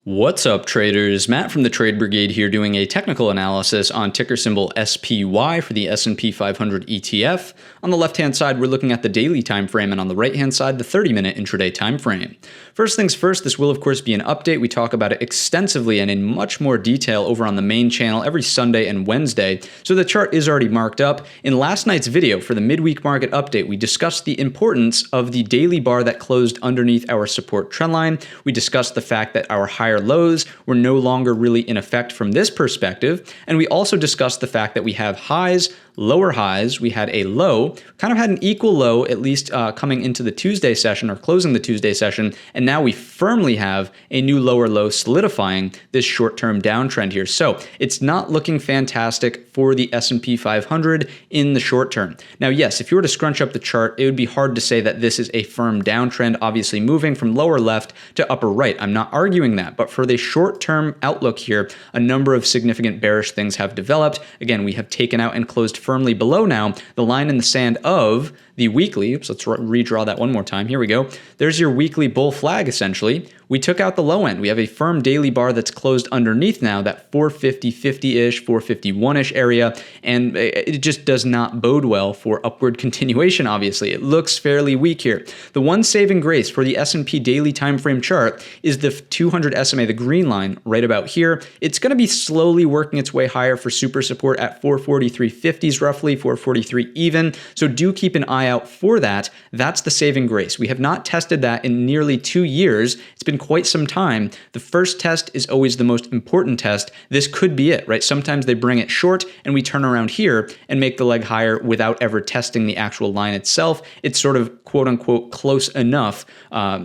What's up, traders? Matt from the Trade Brigade here doing a technical analysis on ticker symbol SPY for the S&P 500 ETF. On the left-hand side, we're looking at the daily time frame, and on the right-hand side, the 30-minute intraday time frame. First things first, this will of course be an update. We talk about it extensively and in much more detail over on the main channel every Sunday and Wednesday, so the chart is already marked up. In last night's video for the midweek market update, we discussed the importance of the daily bar that closed underneath our support trendline. We discussed the fact that our higher lows were no longer really in effect from this perspective. And we also discussed the fact that we have highs, lower highs. We had a low, kind of had an equal low, at least coming into the Tuesday session or closing the Tuesday session. And now we firmly have a new lower low solidifying this short-term downtrend here. So it's not looking fantastic for the S&P 500 in the short term. Now, yes, if you were to scrunch up the chart, it would be hard to say that this is a firm downtrend, obviously moving from lower left to upper right. I'm not arguing that, but for the short-term outlook here, a number of significant bearish things have developed. Again, we have taken out and closed firmly below now the line in the sand of the weekly. Oops, let's redraw that one more time. Here we go. There's your weekly bull flag, essentially. We took out the low end. We have a firm daily bar that's closed underneath now, that 450-50-ish, 451-ish area, and it just does not bode well for upward continuation, obviously. It looks fairly weak here. The one saving grace for the S&P daily time frame chart is the 200 SMA, the green line right about here. It's going to be slowly working its way higher for super support at 443.50s roughly, 443 even, so do keep an eye out for that. That's the saving grace. We have not tested that in nearly 2 years. It's been quite some time. The first test is always the most important test. This could be it, right? Sometimes they bring it short and we turn around here and make the leg higher without ever testing the actual line itself. It's sort of quote unquote close enough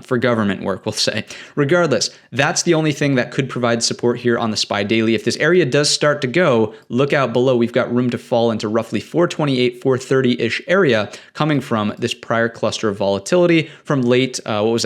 for government work, we'll say. Regardless, that's the only thing that could provide support here on the SPY daily. If this area does start to go, look out below. We've got room to fall into roughly 428, 430-ish area coming from this prior cluster of volatility from late,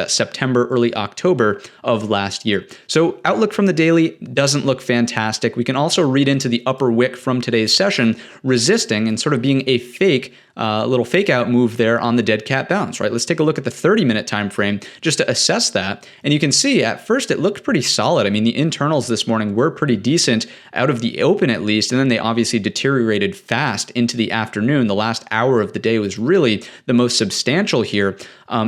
September, early October of last year. So outlook from the daily doesn't look fantastic. We can also read into the upper wick from today's session resisting and sort of being a little fake out move there on the dead cat bounce, right? Let's take a look at the 30-minute time frame just to assess that. And you can see at first it looked pretty solid. I mean, the internals this morning were pretty decent out of the open at least, and then they obviously deteriorated fast into the afternoon. The last hour of the day was really the most substantial here.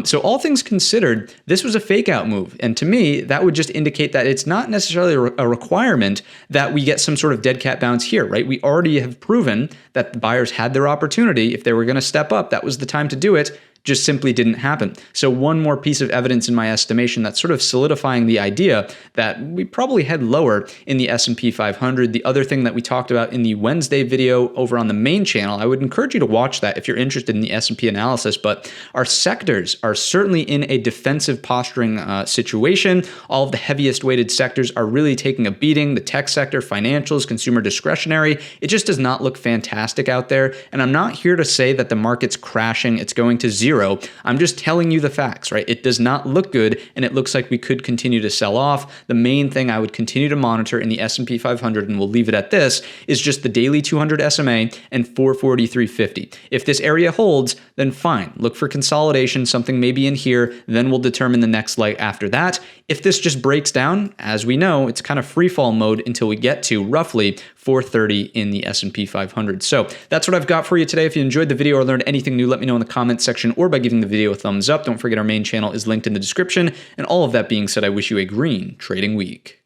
So all things considered, this was a fake out move. And to me, that would just indicate that it's not necessarily a requirement that we get some sort of dead cat bounce here, right? We already have proven that the buyers had their opportunity. If they were going to step up, that was the time to do it. Just simply didn't happen. So one more piece of evidence in my estimation that's sort of solidifying the idea that we probably head lower in the S&P 500. The other thing that we talked about in the Wednesday video over on the main channel, I would encourage you to watch that if you're interested in the S&P analysis, but our sectors are certainly in a defensive posturing situation. All of the heaviest weighted sectors are really taking a beating. The tech sector, financials, consumer discretionary, it just does not look fantastic out there. And I'm not here to say that the market's crashing, it's going to zero. I'm just telling you the facts, right? It does not look good, and it looks like we could continue to sell off. The main thing I would continue to monitor in the S&P 500, and we'll leave it at this, is just the daily 200 SMA and 443.50. If this area holds, then fine. Look for consolidation, something maybe in here, then we'll determine the next leg after that. If this just breaks down, as we know, it's kind of free fall mode until we get to roughly 430 in the S&P 500. So that's what I've got for you today. If you enjoyed the video or learned anything new, let me know in the comments section or by giving the video a thumbs up. Don't forget our main channel is linked in the description. And all of that being said, I wish you a green trading week.